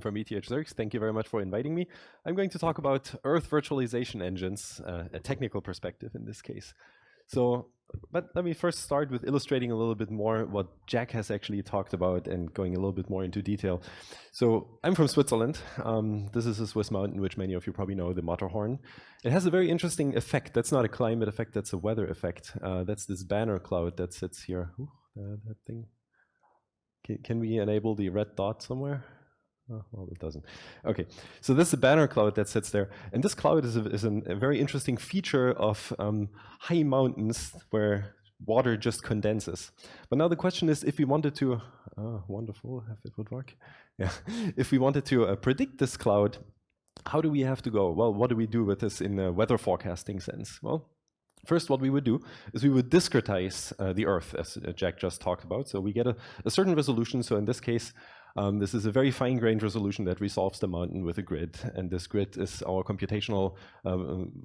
From ETH Zurich. Thank you very much for inviting me. I'm going to talk about Earth virtualization engines, a technical perspective in this case. But let me first start with illustrating a little bit more what Jack has actually talked about and going a little bit more into detail. So I'm from Switzerland. This is a Swiss mountain, which many of you probably know, the Matterhorn. It has a very interesting effect. That's not a climate effect, that's a weather effect. That's this banner cloud that sits here. Ooh, that thing. Can we enable the red dot somewhere? Oh, well, it doesn't. Okay, so this is a banner cloud that sits there. And this cloud is a very interesting feature of high mountains where water just condenses. But now the question is, if we wanted to, oh, wonderful, if it would work. Yeah, if we wanted to predict this cloud, how do we have to go? Well, what do we do with this in a weather forecasting sense? Well, first, what we would do is we would discretize the Earth, as Jack just talked about. So we get a certain resolution. So in this case, this is a very fine-grained resolution that resolves the mountain with a grid, and this grid is our computational,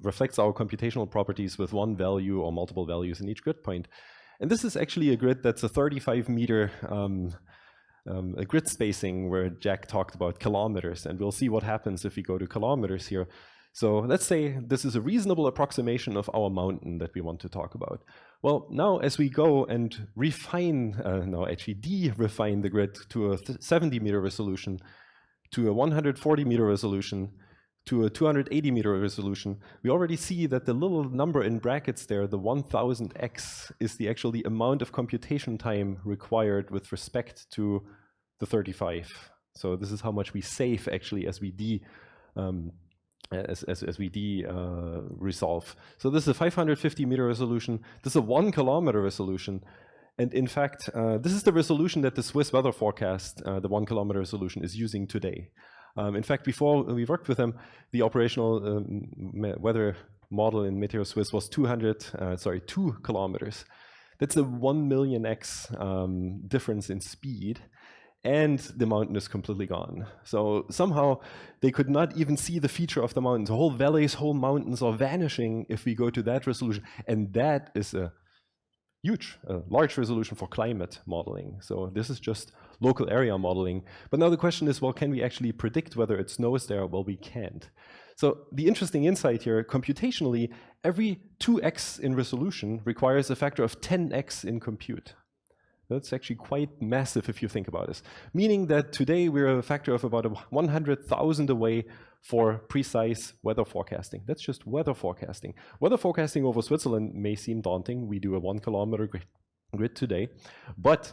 reflects our computational properties with one value or multiple values in each grid point. And this is actually a grid that's a 35-meter a grid spacing where Jack talked about kilometers, and we'll see what happens if we go to kilometers here. So let's say this is a reasonable approximation of our mountain that we want to talk about. Well, now as we go and refine, actually de-refine the grid to a 70-meter resolution, to a 140-meter resolution, to a 280-meter resolution, we already see that the little number in brackets there, the 1000x, is the actually amount of computation time required with respect to the 35. So this is how much we save actually as we resolve. So this is a 550-meter resolution. This is a 1 kilometer resolution. And in fact, this is the resolution that the Swiss weather forecast, the 1 kilometer resolution, is using today. In fact, before we worked with them, the operational weather model in Meteo Swiss was 2 kilometers. That's a 1 million x difference in speed. And the mountain is completely gone. So somehow they could not even see the feature of the mountains. Whole valleys, whole mountains are vanishing if we go to that resolution. And that is a large resolution for climate modeling. So this is just local area modeling. But now the question is, well, can we actually predict whether it snows there? Well, we can't. So the interesting insight here, computationally, every 2x in resolution requires a factor of 10x in compute. That's actually quite massive if you think about this. Meaning that today we're a factor of about 100,000 away for precise weather forecasting. That's just weather forecasting. Weather forecasting over Switzerland may seem daunting. We do a 1 kilometer grid today. But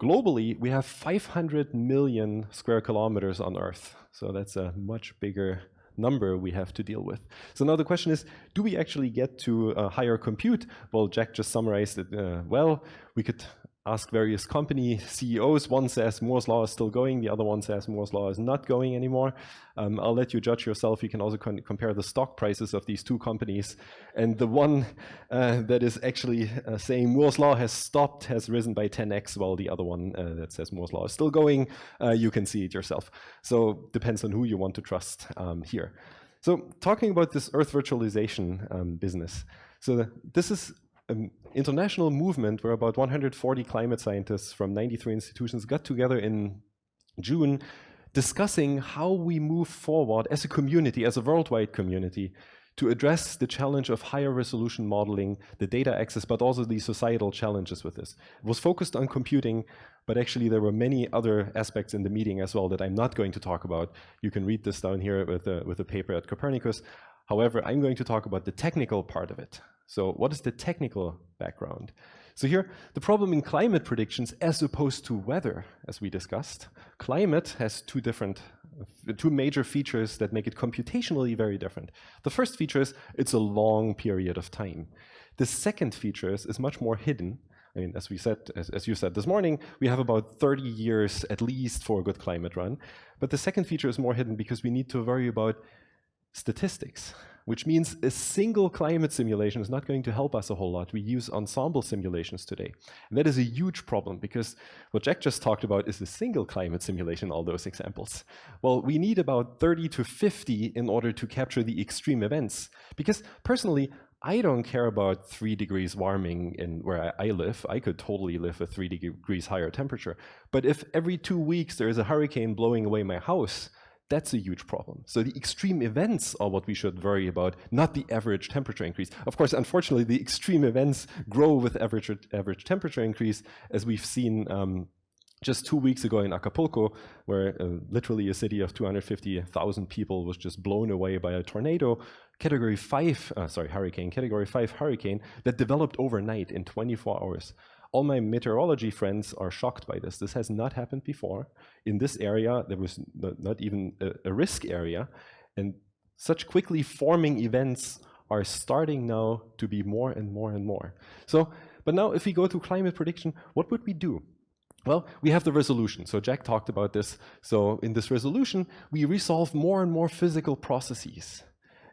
globally, we have 500 million square kilometers on Earth. So that's a much bigger number we have to deal with. So now the question is, do we actually get to higher compute? Well, Jack just summarized it well. We could ask various company CEOs. One says Moore's law is still going, the other one says Moore's law is not going anymore. I'll let you judge yourself. You can also compare the stock prices of these two companies. And the one that is actually saying Moore's law has stopped has risen by 10x, while the other one that says Moore's law is still going, you can see it yourself. So depends on who you want to trust here. So talking about this Earth virtualization business. So this is an international movement where about 140 climate scientists from 93 institutions got together in June discussing how we move forward as a community, as a worldwide community, to address the challenge of higher resolution modeling, the data access, but also the societal challenges with this. It was focused on computing, but actually there were many other aspects in the meeting as well that I'm not going to talk about. You can read this down here with a paper at Copernicus. However, I'm going to talk about the technical part of it. So what is the technical background? So here, the problem in climate predictions as opposed to weather, as we discussed, climate has two major features that make it computationally very different. The first feature is it's a long period of time. The second feature is much more hidden. I mean, as we said, as you said this morning, we have about 30 years at least for a good climate run. But the second feature is more hidden because we need to worry about statistics, which means a single climate simulation is not going to help us a whole lot. We use ensemble simulations today. And that is a huge problem because what Jack just talked about is a single climate simulation, all those examples. Well, we need about 30 to 50 in order to capture the extreme events. Because personally, I don't care about 3 degrees warming in where I live. I could totally live with 3 degrees higher temperature. But if every 2 weeks there is a hurricane blowing away my house, that's a huge problem. So the extreme events are what we should worry about, not the average temperature increase. Of course, unfortunately, the extreme events grow with average temperature increase, as we've seen just 2 weeks ago in Acapulco, where literally a city of 250,000 people was just blown away by a tornado, hurricane, category 5 hurricane that developed overnight in 24 hours. All my meteorology friends are shocked by this. This has not happened before. In this area, there was not even a risk area, and such quickly forming events are starting now to be more and more and more. So, but now if we go to climate prediction, what would we do? Well, we have the resolution. So Jack talked about this. So in this resolution, we resolve more and more physical processes.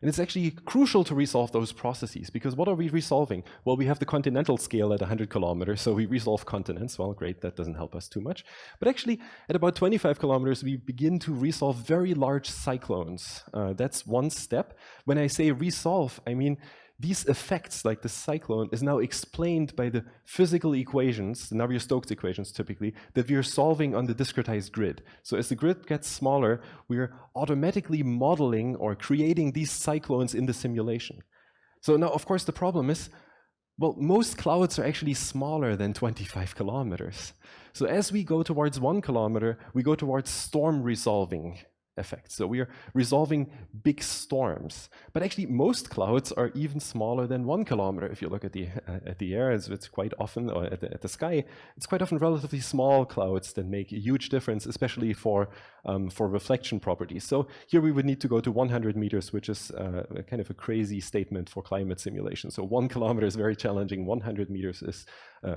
And it's actually crucial to resolve those processes, because what are we resolving? Well, we have the continental scale at 100 kilometers, so we resolve continents. Well, great, that doesn't help us too much. But actually, at about 25 kilometers, we begin to resolve very large cyclones. That's one step. When I say resolve, I mean these effects, like the cyclone, is now explained by the physical equations, the Navier-Stokes equations typically, that we are solving on the discretized grid. So as the grid gets smaller, we're automatically modeling or creating these cyclones in the simulation. So now, of course, the problem is, well, most clouds are actually smaller than 25 kilometers. So as we go towards 1 kilometer, we go towards storm resolving effects. So we are resolving big storms. But actually, most clouds are even smaller than 1 kilometer. If you look at the air, it's quite often, or at the sky, it's quite often relatively small clouds that make a huge difference, especially for reflection properties. So here we would need to go to 100 meters, which is kind of a crazy statement for climate simulation. So 1 kilometer is very challenging. 100 meters is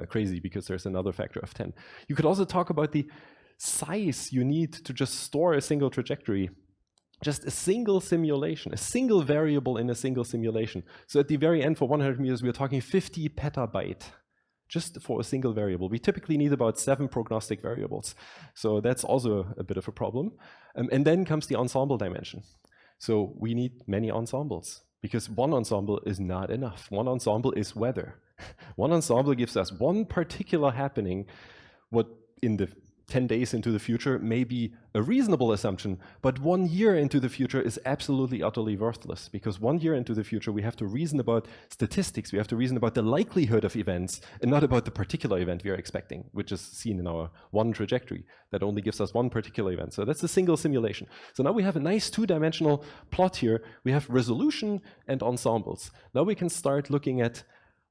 crazy because there's another factor of 10. You could also talk about the size you need to just store a single trajectory, just a single simulation, a single variable in a single simulation. So at the very end, for 100 meters, we're talking 50 petabyte just for a single variable. We typically need about 7 prognostic variables. So that's also a bit of a problem. And then comes the ensemble dimension. So we need many ensembles, because one ensemble is not enough. One ensemble is weather. One ensemble gives us one particular happening, what in the 10 days into the future may be a reasonable assumption, but 1 year into the future is absolutely utterly worthless, because 1 year into the future we have to reason about statistics, we have to reason about the likelihood of events, and not about the particular event we are expecting, which is seen in our one trajectory that only gives us one particular event. So that's a single simulation. So now we have a nice 2-dimensional plot here. We have resolution and ensembles. Now we can start looking at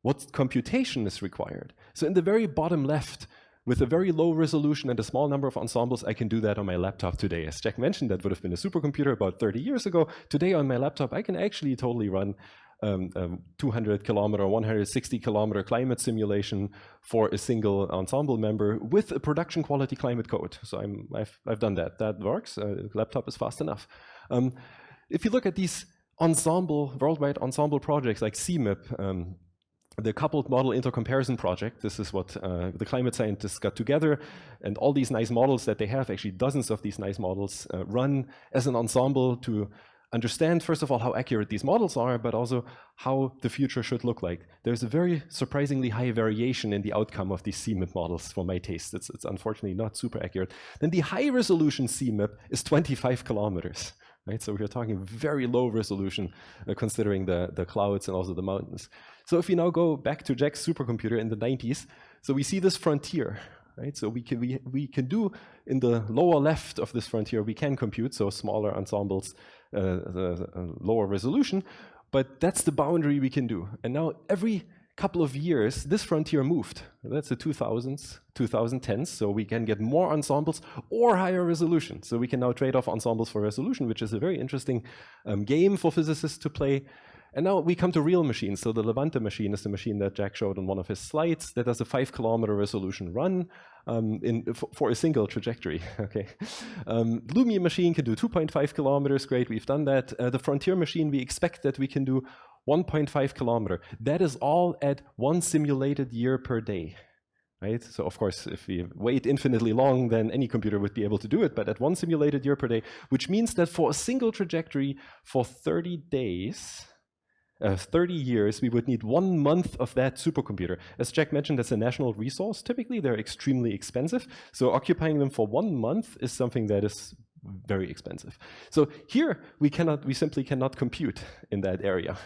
what computation is required. So in the very bottom left, with a very low resolution and a small number of ensembles, I can do that on my laptop today. As Jack mentioned, that would have been a supercomputer about 30 years ago. Today on my laptop, I can actually totally run 200 kilometer, 160 kilometer climate simulation for a single ensemble member with a production quality climate code. So I've done that. That works. Laptop is fast enough. If you look at these worldwide ensemble projects like CMIP, the Coupled Model Intercomparison Project, this is what the climate scientists got together, and all these nice models that they have, actually dozens of these nice models, run as an ensemble to understand, first of all, how accurate these models are, but also how the future should look like. There's a very surprisingly high variation in the outcome of these CMIP models for my taste. It's unfortunately not super accurate. Then the high resolution CMIP is 25 kilometers. Right? So we're talking very low resolution, considering the clouds and also the mountains. So if we now go back to Jack's supercomputer in the 90s, so we see this frontier, right? So we can do in the lower left of this frontier, we can compute, so smaller ensembles, lower resolution, but that's the boundary we can do. And now every couple of years, this frontier moved. That's the 2000s, 2010s, so we can get more ensembles or higher resolution. So we can now trade off ensembles for resolution, which is a very interesting game for physicists to play. And now we come to real machines. So the Levante machine is the machine that Jack showed on one of his slides that does a 5-kilometer resolution run for a single trajectory. Okay, Lumi machine can do 2.5 kilometers. Great, we've done that. The Frontier machine, we expect that we can do 1.5 kilometer. That is all at 1 simulated year per day. Right? So of course, if we wait infinitely long, then any computer would be able to do it, but at 1 simulated year per day, which means that for a single trajectory for 30 days, 30 years, we would need 1 month of that supercomputer. As Jack mentioned, that's a national resource. Typically, they're extremely expensive. So occupying them for 1 month is something that is very expensive. So here, we simply cannot compute in that area.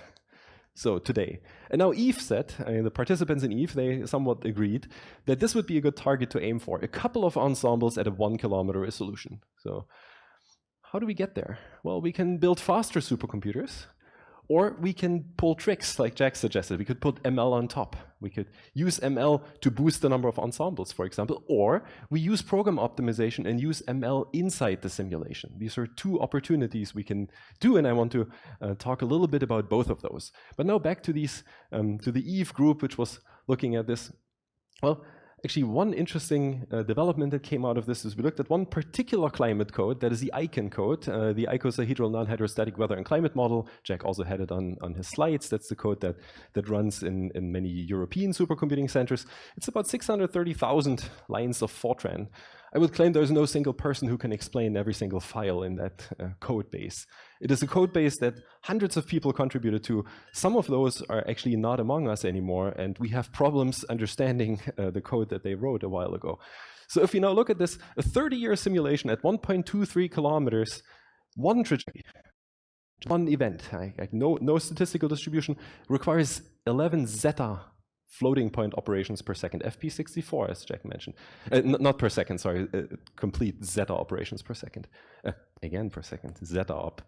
So today. And now Eve said, the participants in Eve, they somewhat agreed that this would be a good target to aim for. A couple of ensembles at a 1 kilometer resolution. So how do we get there? Well, we can build faster supercomputers, or we can pull tricks like Jack suggested. We could put ML on top. We could use ML to boost the number of ensembles, for example, or we use program optimization and use ML inside the simulation. These are 2 opportunities we can do, and I want to talk a little bit about both of those. But now back to these, to the Eve group, which was looking at this. Well, actually, one interesting development that came out of this is we looked at one particular climate code, that is the ICAN code, the icosahedral non-hydrostatic weather and climate model. Jack also had it on his slides. That's the code that runs in many European supercomputing centers. It's about 630,000 lines of Fortran. I would claim there's no single person who can explain every single file in that code base. It is a code base that hundreds of people contributed to. Some of those are actually not among us anymore, and we have problems understanding the code that they wrote a while ago. So if you now look at this, a 30-year simulation at 1.23 kilometers, one trajectory, one event, no statistical distribution, requires 11 zeta floating point operations per second, FP64, as Jack mentioned. Not per second, sorry, complete zeta operations per second. Again per second, zeta op.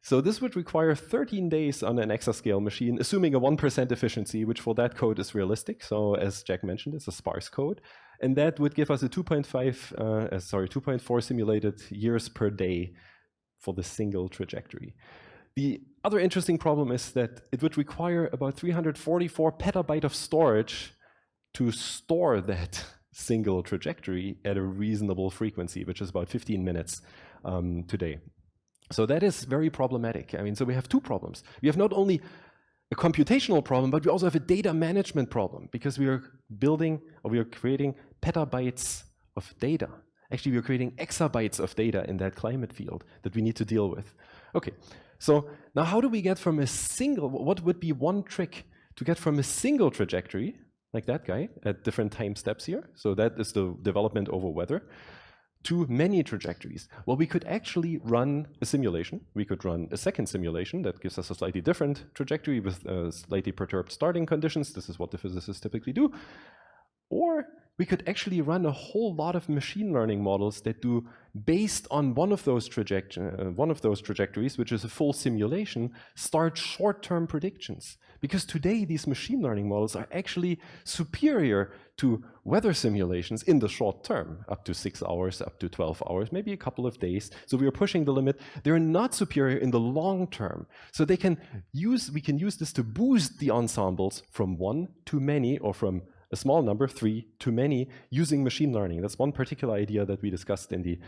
So this would require 13 days on an exascale machine, assuming a 1% efficiency, which for that code is realistic. So as Jack mentioned, it's a sparse code. And that would give us a 2.4 simulated years per day for the single trajectory. The other interesting problem is that it would require about 344 petabyte of storage to store that single trajectory at a reasonable frequency, which is about 15 minutes today. So that is very problematic. I mean, so we have 2 problems. We have not only a computational problem, but we also have a data management problem, because we are building, or we are creating petabytes of data. Actually, we are creating exabytes of data in that climate field that we need to deal with. Okay. So now how do we get from a single, what would be one trick to get from a single trajectory, like that guy, at different time steps here, so that is the development over weather, to many trajectories? Well, we could actually run a simulation. We could run a second simulation that gives us a slightly different trajectory with slightly perturbed starting conditions. This is what the physicists typically do. Or we could actually run a whole lot of machine learning models that do, based on one of those trajectories, which is a full simulation, start short-term predictions. Because today, these machine learning models are actually superior to weather simulations in the short term, up to 6 hours, up to 12 hours, maybe a couple of days. So we are pushing the limit. They're not superior in the long term. So we can use this to boost the ensembles from 1 to many, or from a small number, 3 to many, using machine learning. That's one particular idea that we discussed in the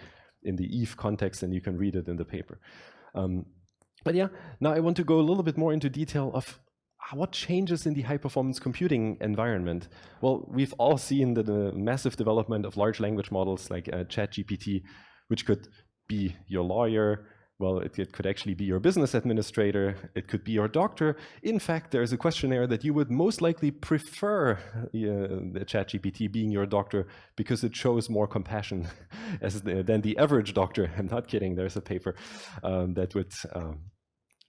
Eve context, and you can read it in the paper. But yeah, now I want to go a little bit more into detail of what changes in the high-performance computing environment. Well, we've all seen the massive development of large language models like ChatGPT, which could be your lawyer. Well, it could actually be your business administrator. It could be your doctor. In fact, there's a questionnaire that you would most likely prefer the ChatGPT being your doctor, because it shows more compassion than the average doctor. I'm not kidding. There's a paper that would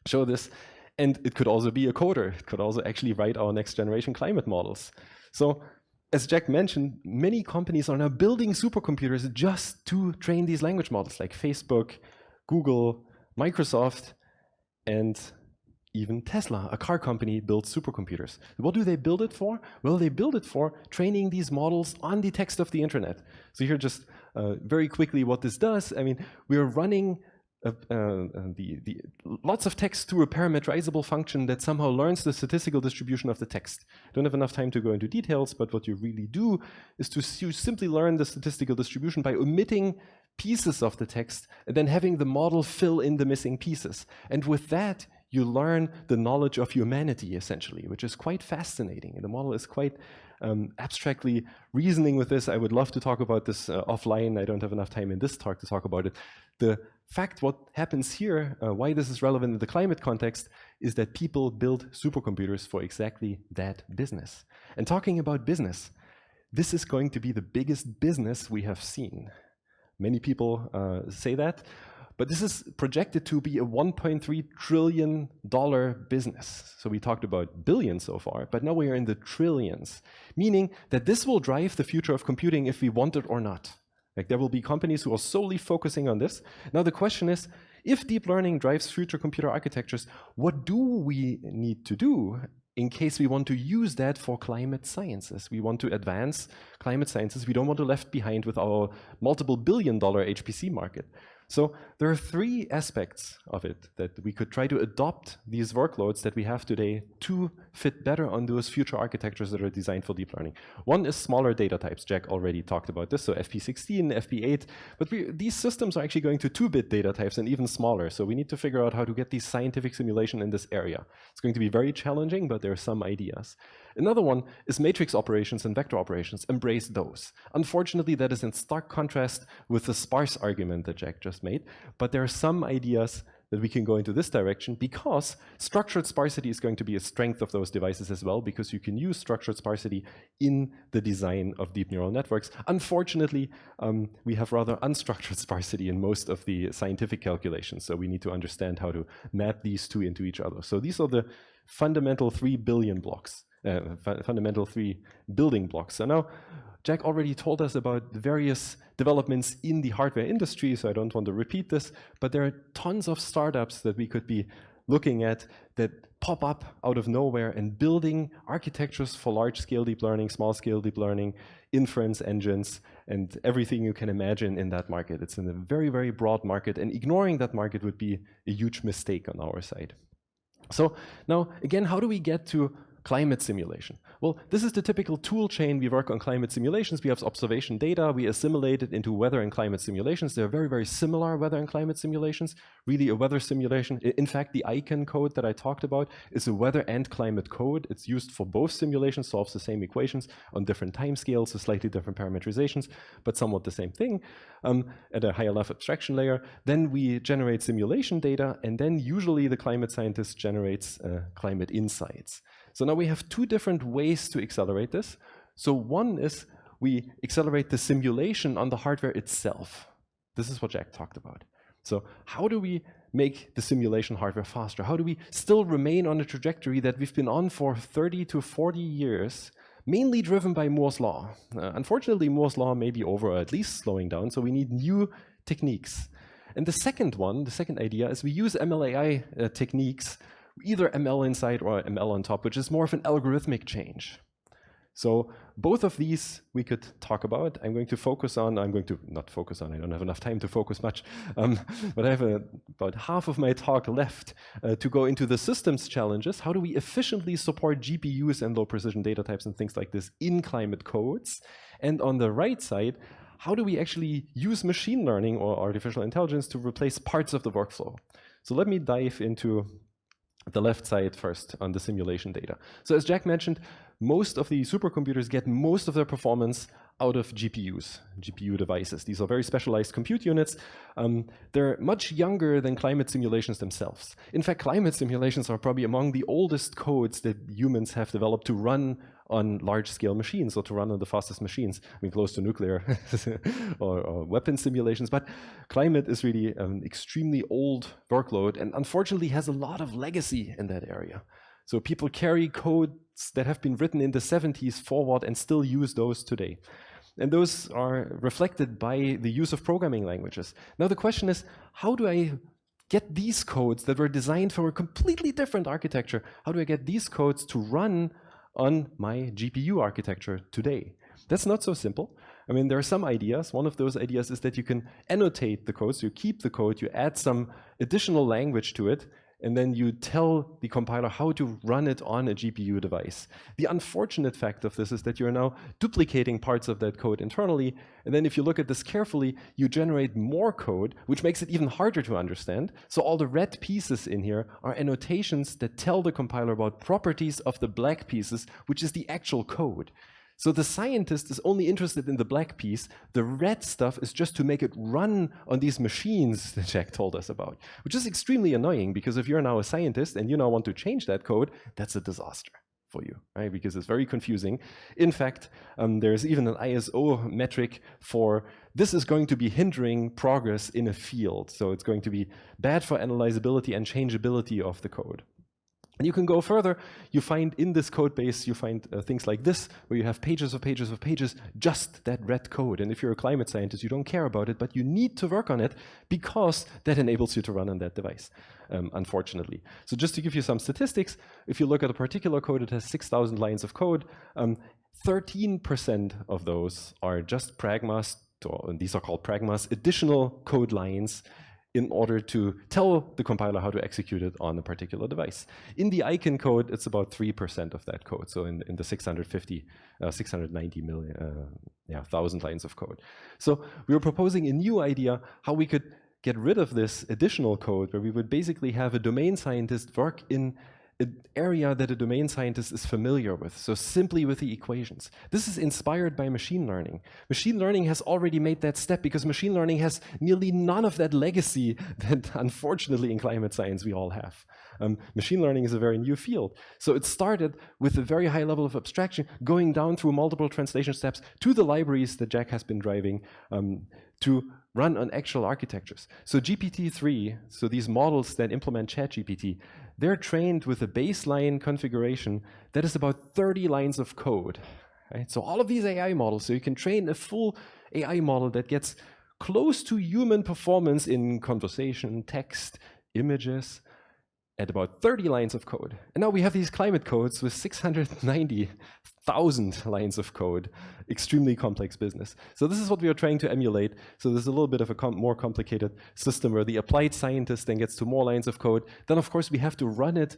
show this. And it could also be a coder. It could also actually write our next generation climate models. So as Jack mentioned, many companies are now building supercomputers just to train these language models, like Facebook, Google, Microsoft, and even Tesla, a car company, builds supercomputers. What do they build it for? Well, they build it for training these models on the text of the internet. So here just very quickly what this does. I mean, we're running lots of text through a parameterizable function that somehow learns the statistical distribution of the text. Don't have enough time to go into details, but what you really do is to simply learn the statistical distribution by omitting pieces of the text and then having the model fill in the missing pieces. And with that, you learn the knowledge of humanity, essentially, which is quite fascinating. And the model is quite abstractly reasoning with this. I would love to talk about this offline. I don't have enough time in this talk to talk about it. The fact, what happens here, why this is relevant in the climate context, is that people build supercomputers for exactly that business. And talking about business, this is going to be the biggest business we have seen. Many people say that, but this is projected to be a $1.3 trillion business. So we talked about billions so far, but now we are in the trillions, meaning that this will drive the future of computing if we want it or not. Like, there will be companies who are solely focusing on this. Now the question is, if deep learning drives future computer architectures, what do we need to do in case we want to use that for climate sciences? We want to advance climate sciences. We don't want to be left behind with our multiple billion-dollar HPC market. So there are three aspects of it that we could try to adopt these workloads that we have today to fit better on those future architectures that are designed for deep learning. One is smaller data types. Jack already talked about this, so FP16, FP8, but these systems are actually going to 2-bit data types and even smaller, so we need to figure out how to get these scientific simulation in this area. It's going to be very challenging, but there are some ideas. Another one is matrix operations and vector operations. Embrace those. Unfortunately, that is in stark contrast with the sparse argument that Jack just made, but there are some ideas that we can go into this direction because structured sparsity is going to be a strength of those devices as well, because you can use structured sparsity in the design of deep neural networks. Unfortunately, we have rather unstructured sparsity in most of the scientific calculations, so we need to understand how to map these two into each other. So these are the fundamental 3 building blocks. So now, Jack already told us about the various developments in the hardware industry, so I don't want to repeat this, but there are tons of startups that we could be looking at that pop up out of nowhere and building architectures for large-scale deep learning, small-scale deep learning, inference engines, and everything you can imagine in that market. It's in a very, very broad market, and ignoring that market would be a huge mistake on our side. So now, again, how do we get to climate simulation? Well, this is the typical tool chain. We work on climate simulations. We have observation data. We assimilate it into weather and climate simulations. They're very, very similar weather and climate simulations. Really a weather simulation. In fact, the icon code that I talked about is a weather and climate code. It's used for both simulations, solves the same equations on different time scales, with slightly different parameterizations, but somewhat the same thing at a higher level abstraction layer. Then we generate simulation data, and then usually the climate scientist generates climate insights. So now we have two different ways to accelerate this. So one is we accelerate the simulation on the hardware itself. This is what Jack talked about. So how do we make the simulation hardware faster? How do we still remain on a trajectory that we've been on for 30 to 40 years, mainly driven by Moore's law? Unfortunately, Moore's law may be over, or at least slowing down, so we need new techniques. And the second idea is we use ML/AI techniques, either ML inside or ML on top, which is more of an algorithmic change. So both of these we could talk about. I don't have enough time to focus much, but I have about half of my talk left to go into the systems challenges. How do we efficiently support GPUs and low precision data types and things like this in climate codes? And on the right side, how do we actually use machine learning or artificial intelligence to replace parts of the workflow? So let me dive into the left side first on the simulation data. So as Jack mentioned, most of the supercomputers get most of their performance out of GPUs, GPU devices. These are very specialized compute units. They're much younger than climate simulations themselves. In fact, climate simulations are probably among the oldest codes that humans have developed to run on large-scale machines or to run on the fastest machines. I mean, close to nuclear or weapon simulations. But climate is really an extremely old workload and unfortunately has a lot of legacy in that area. So people carry codes that have been written in the 70s forward and still use those today. And those are reflected by the use of programming languages. Now the question is, how do I get these codes that were designed for a completely different architecture, how do I get these codes to run on my GPU architecture today? That's not so simple. I mean, there are some ideas. One of those ideas is that you can annotate the code, so you keep the code, you add some additional language to it, and then you tell the compiler how to run it on a GPU device. The unfortunate fact of this is that you're now duplicating parts of that code internally, and then if you look at this carefully, you generate more code, which makes it even harder to understand. So all the red pieces in here are annotations that tell the compiler about properties of the black pieces, which is the actual code. So the scientist is only interested in the black piece. The red stuff is just to make it run on these machines that Jack told us about, which is extremely annoying because if you're now a scientist and you now want to change that code, that's a disaster for you, right? Because it's very confusing. In fact, there's even an ISO metric for this is going to be hindering progress in a field. So it's going to be bad for analyzability and changeability of the code. And you can go further. You find in this code base, you find things like this, where you have pages of pages of pages, just that red code. And if you're a climate scientist, you don't care about it, but you need to work on it because that enables you to run on that device, unfortunately. So just to give you some statistics, if you look at a particular code, it has 6,000 lines of code. 13% of those are just pragmas, and these are called pragmas, additional code lines in order to tell the compiler how to execute it on a particular device. In the icon code, it's about 3% of that code. So in the 690 million, thousand lines of code. So we were proposing a new idea how we could get rid of this additional code where we would basically have a domain scientist work in an area that a domain scientist is familiar with, so simply with the equations. This is inspired by machine learning. Machine learning has already made that step because machine learning has nearly none of that legacy that unfortunately in climate science we all have. Machine learning is a very new field. So it started with a very high level of abstraction, going down through multiple translation steps to the libraries that Jack has been driving to run on actual architectures. So GPT-3, so these models that implement ChatGPT, they're trained with a baseline configuration that is about 30 lines of code. Right? So all of these AI models, so you can train a full AI model that gets close to human performance in conversation, text, images, at about 30 lines of code. And now we have these climate codes with 690,000 lines of code, extremely complex business. So this is what we are trying to emulate. So there's a little bit of a more complicated system where the applied scientist then gets to more lines of code. Then of course we have to run it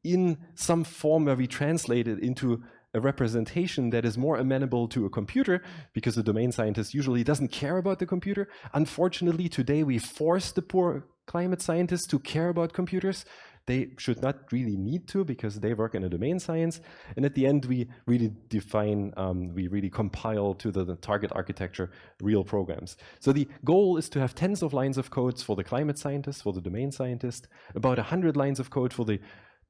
in some form where we translate it into a representation that is more amenable to a computer, because the domain scientist usually doesn't care about the computer. Unfortunately, today we force the poor climate scientists to care about computers. They should not really need to because they work in a domain science. And at the end, we really define, we really compile to the target architecture real programs. So the goal is to have tens of lines of codes for the climate scientist, for the domain scientist, about 100 lines of code for the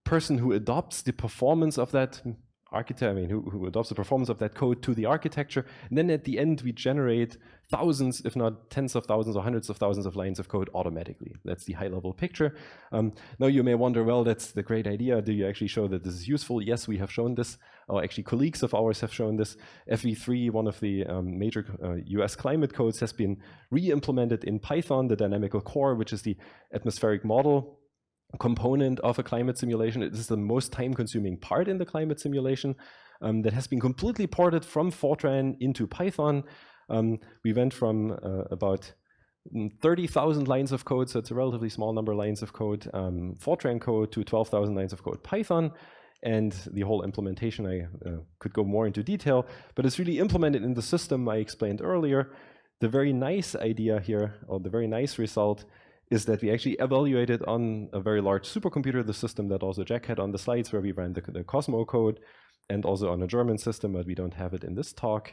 person who adopts the performance of that architect, who adopts the performance of that code to the architecture. And then at the end, we generate thousands, if not tens of thousands or hundreds of thousands of lines of code automatically. That's the high-level picture. Now you may wonder, well, that's the great idea. Do you actually show that this is useful? Yes, we have shown this. Or actually, colleagues of ours have shown this. FV3, one of the major US climate codes, has been re-implemented in Python, the dynamical core, which is the atmospheric model component of a climate simulation. It is the most time-consuming part in the climate simulation that has been completely ported from Fortran into Python. We went from about 30,000 lines of code, so it's a relatively small number of lines of code, Fortran code, to 12,000 lines of code Python. And the whole implementation, I could go more into detail, but it's really implemented in the system I explained earlier. The very nice idea here, or the very nice result, is that we actually evaluated on a very large supercomputer, the system that also Jack had on the slides, where we ran the Cosmo code, and also on a German system, but we don't have it in this talk.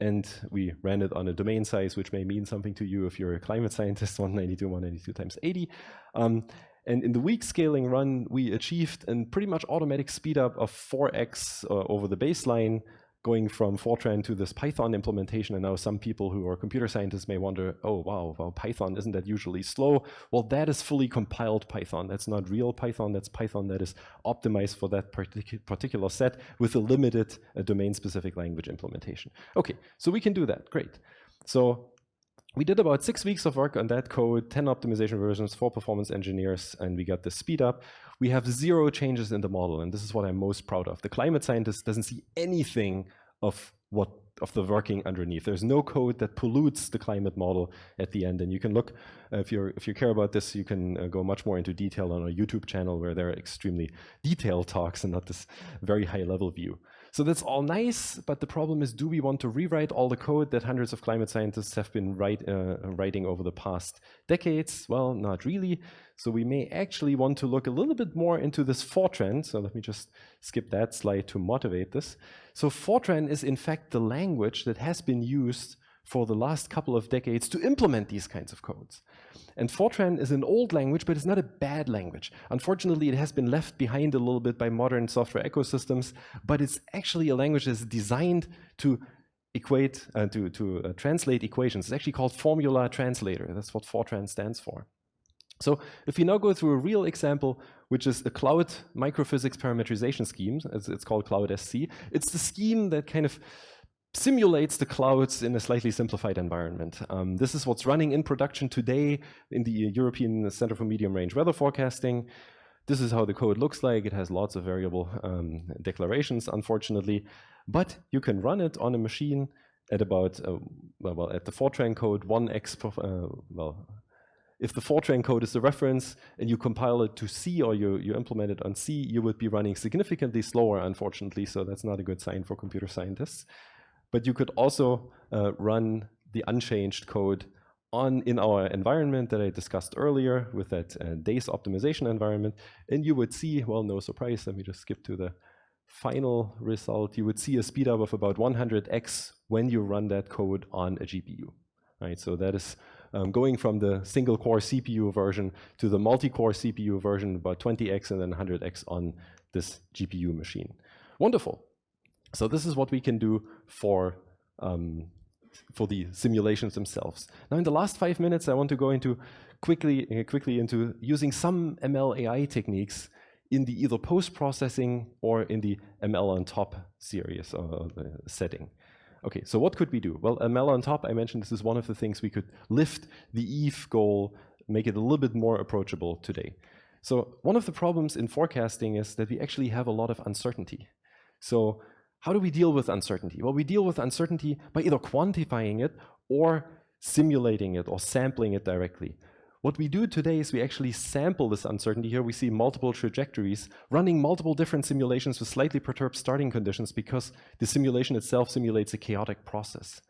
And we ran it on a domain size, which may mean something to you if you're a climate scientist, 192 times 80. And in the weak scaling run, we achieved a pretty much automatic speed up of 4x over the baseline, going from Fortran to this Python implementation. And now some people who are computer scientists may wonder, oh, wow, Python, isn't that usually slow? Well, that is fully compiled Python. That's not real Python. That's Python that is optimized for that particular set with a limited domain-specific language implementation. Okay, so we can do that. Great. So we did about 6 weeks of work on that code, 10 optimization versions, 4 performance engineers, and we got the speed up. We have 0 changes in the model, and this is what I'm most proud of. The climate scientist doesn't see anything of the working underneath. There's no code that pollutes the climate model at the end. And you can look, if you care about this, you can go much more into detail on our YouTube channel, where there are extremely detailed talks and not this very high level view. So that's all nice, but the problem is, do we want to rewrite all the code that hundreds of climate scientists have been writing over the past decades? Well, not really. So we may actually want to look a little bit more into this Fortran. So let me just skip that slide to motivate this. So Fortran is in fact the language that has been used for the last couple of decades to implement these kinds of codes. And Fortran is an old language, but it's not a bad language. Unfortunately, it has been left behind a little bit by modern software ecosystems, but it's actually a language that's designed to translate equations. It's actually called Formula Translator. That's what Fortran stands for. So if we now go through a real example, which is a cloud microphysics parametrization scheme, as it's called Cloud SC, it's the scheme that kind of simulates the clouds in a slightly simplified environment. This is what's running in production today in the European Center for Medium Range Weather Forecasting. This is how the code looks like. It has lots of variable declarations, unfortunately, but you can run it on a machine at about, at the Fortran code 1x, if the Fortran code is the reference and you compile it to C or you implement it on C, you would be running significantly slower, unfortunately, so that's not a good sign for computer scientists. But you could also run the unchanged code in our environment that I discussed earlier with that days optimization environment, and you would see, well, no surprise, let me just skip to the final result. You would see a speed up of about 100x when you run that code on a GPU, right? So that is going from the single core CPU version to the multi-core CPU version, about 20x and then 100x on this GPU machine. Wonderful. So this is what we can do for the simulations themselves. Now, in the last 5 minutes, I want to go into quickly into using some ML AI techniques in the either post-processing or in the ML on top series or setting. Okay, so what could we do? Well, ML on top, I mentioned this is one of the things we could lift the Eve goal, make it a little bit more approachable today. So one of the problems in forecasting is that we actually have a lot of uncertainty. So how do we deal with uncertainty? Well, we deal with uncertainty by either quantifying it or simulating it or sampling it directly. What we do today is we actually sample this uncertainty. Here we see multiple trajectories, running multiple different simulations with slightly perturbed starting conditions because the simulation itself simulates a chaotic process.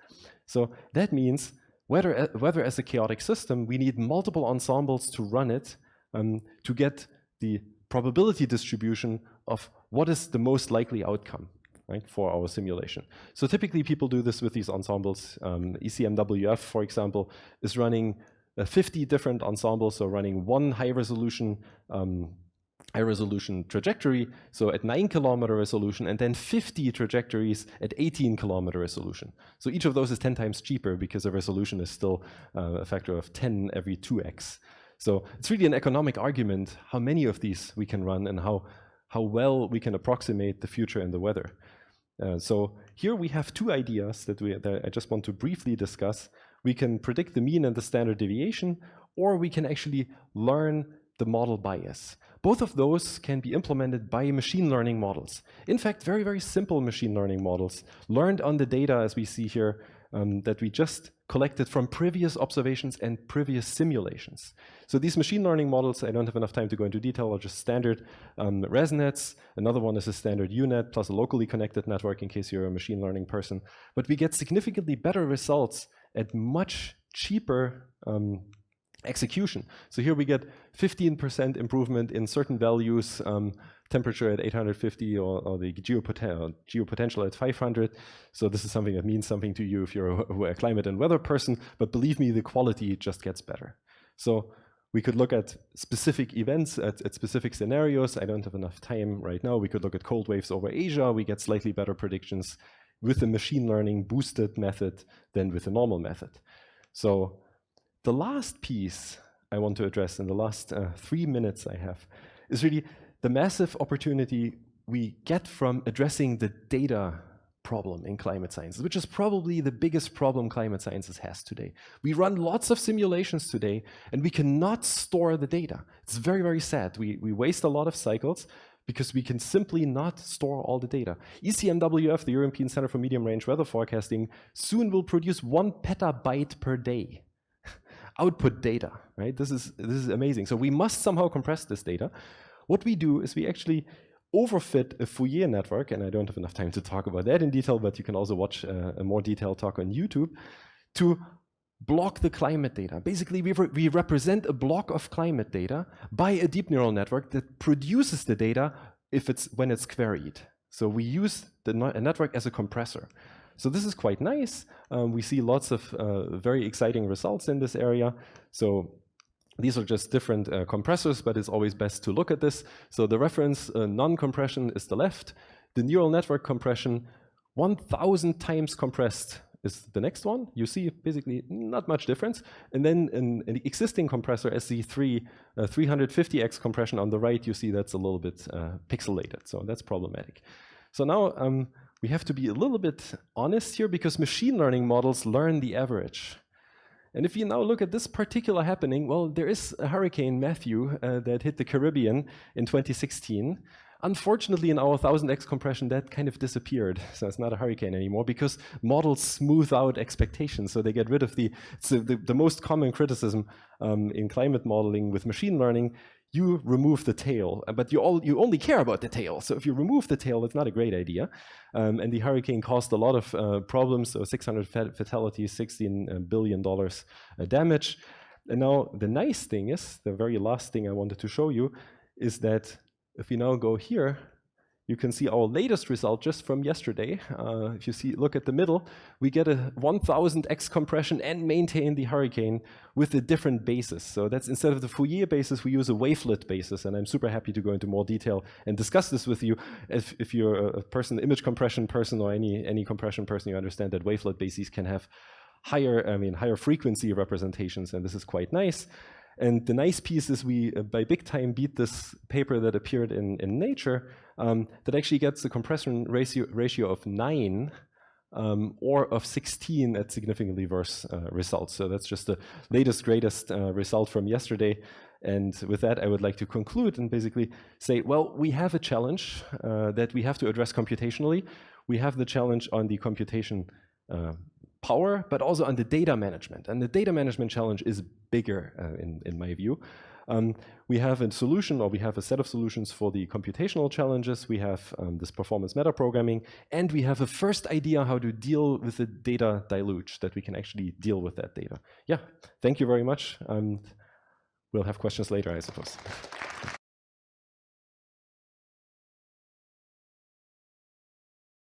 So that means whether as a chaotic system, we need multiple ensembles to run it to get the probability distribution of what is the most likely outcome, right, for our simulation. So typically people do this with these ensembles. ECMWF, for example, is running 50 different ensembles, so running one high resolution trajectory, so at 9-kilometer resolution, and then 50 trajectories at 18-kilometer resolution. So each of those is 10 times cheaper because the resolution is still a factor of 10 every 2x. So it's really an economic argument how many of these we can run and how well we can approximate the future and the weather. So here we have two ideas that I just want to briefly discuss. We can predict the mean and the standard deviation, or we can actually learn the model bias. Both of those can be implemented by machine learning models. In fact, very, very simple machine learning models learned on the data, as we see here, that we just collected from previous observations and previous simulations. So these machine learning models, I don't have enough time to go into detail, are just standard ResNets. Another one is a standard UNet plus a locally connected network in case you're a machine learning person. But we get significantly better results at much cheaper execution. So here we get 15% improvement in certain values, temperature at 850 or the geopotential at 500. So this is something that means something to you if you're a climate and weather person, but believe me, the quality just gets better. So we could look at specific events, at specific scenarios. I don't have enough time right now. We could look at cold waves over Asia. We get slightly better predictions with the machine learning boosted method than with the normal method. So the last piece I want to address in the last 3 minutes I have is really the massive opportunity we get from addressing the data problem in climate sciences, which is probably the biggest problem climate sciences has today. We run lots of simulations today, and we cannot store the data. It's very, very sad. We waste a lot of cycles because we can simply not store all the data. ECMWF, the European Center for Medium Range Weather Forecasting, soon will produce 1 petabyte per day. Output data, right? This is amazing. So we must somehow compress this data. What we do is we actually overfit a Fourier network, and I don't have enough time to talk about that in detail, but you can also watch a more detailed talk on YouTube, to block the climate data. Basically, we represent a block of climate data by a deep neural network that produces the data when it's queried. So we use the network as a compressor. So this is quite nice. We see lots of very exciting results in this area. So these are just different compressors, but it's always best to look at this. So the reference non-compression is the left. The neural network compression, 1,000 times compressed, is the next one. You see basically not much difference. And then an existing compressor, SZ3, 350x compression on the right, you see that's a little bit pixelated. So that's problematic. So now we have to be a little bit honest here, because machine learning models learn the average. And if you now look at this particular happening, well, there is a Hurricane Matthew that hit the Caribbean in 2016. Unfortunately, in our 1000x compression, that kind of disappeared. So it's not a hurricane anymore, because models smooth out expectations. So they get rid of the most common criticism in climate modeling with machine learning. You remove the tail, but you only care about the tail. So if you remove the tail, it's not a great idea. And the hurricane caused a lot of problems. So 600 fatalities, $16 billion damage. And now the nice thing is, the very last thing I wanted to show you, is that if we now go here, you can see our latest result just from yesterday. If you look at the middle, we get a 1000x compression and maintain the hurricane with a different basis. So that's, instead of the Fourier basis, we use a wavelet basis. And I'm super happy to go into more detail and discuss this with you. If you're a person, image compression person, or any compression person, you understand that wavelet bases can have higher frequency representations, and this is quite nice. And the nice piece is we, by big time, beat this paper that appeared in Nature that actually gets the compression ratio of 9 or of 16 at significantly worse results. So that's just the latest, greatest result from yesterday. And with that, I would like to conclude and basically say, well, we have a challenge that we have to address computationally. We have the challenge on the computation power, but also on the data management. And the data management challenge is bigger in my view. We have a solution, or we have a set of solutions for the computational challenges. We have this performance metaprogramming, and we have a first idea how to deal with the data deluge, that we can actually deal with that data. Yeah, thank you very much. And we'll have questions later, I suppose.